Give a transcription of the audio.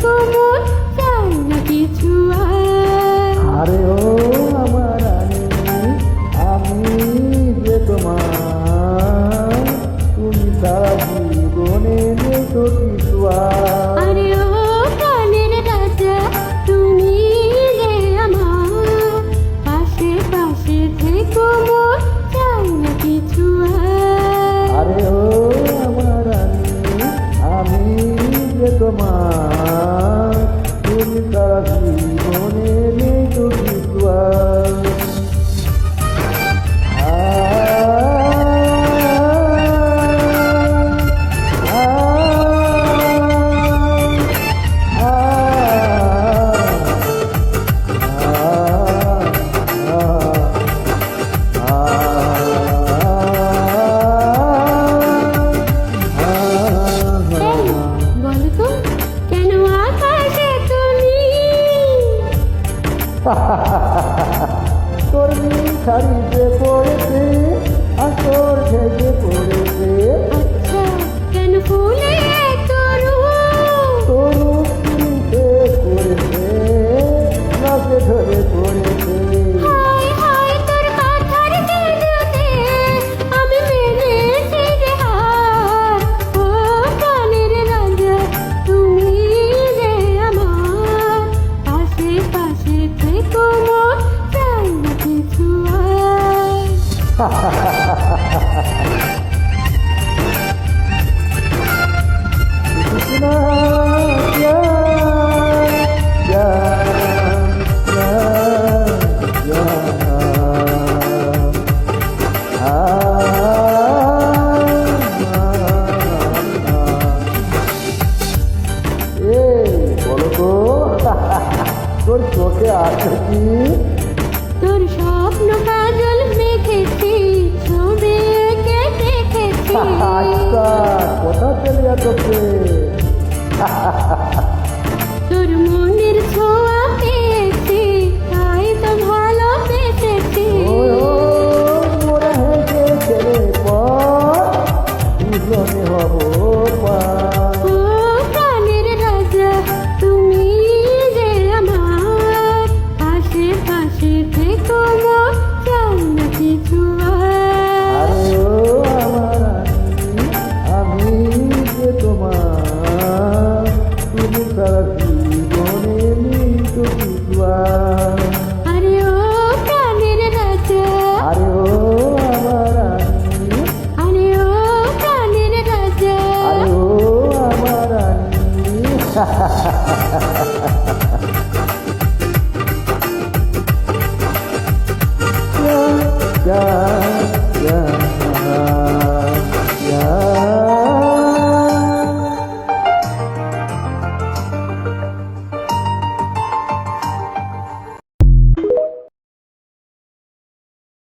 থেকো মোর, চাই না কিছু আর। আরে ও আমার রানী, আমি যে তোমার, তুমি সারা জীবনে নেই তো কিছু আর। আরে ও প্রাণের রাজা, তুমি যে আমার, পাশে পাশে থেকো মোর, চাই না কিছু আর। আরে ও আমার রানী, আমি যে তোমার, তুমি সারা জীবনে নেই তো কিছু আর। এই, বলো তো, কেন আকাশে তুমি? কর্মী শাড়িতে পড়েছে, আসর ঢেকে পড়েছে, আচ্ছা, কেন ফুলে তরু? তরু পিড়িতে করেছে, নাচে ধরে পড়েছে। হায় হায় তোর কাঁথার জাদুতে আমি মেনেছি যে হার। ও প্রাণের রাজা, তুমি যে আমার, পাশে পাশে থেকো মোর, চাই না কিছু আর। इतना प्यार, प्यार, प्यार, বলো তো তোর চোখে আছে কি? তোর স্বপ্ন কাজল মেখেছি, ছবি এঁকে দেখেছি। আচ্ছা, কোথা চলে তোকে?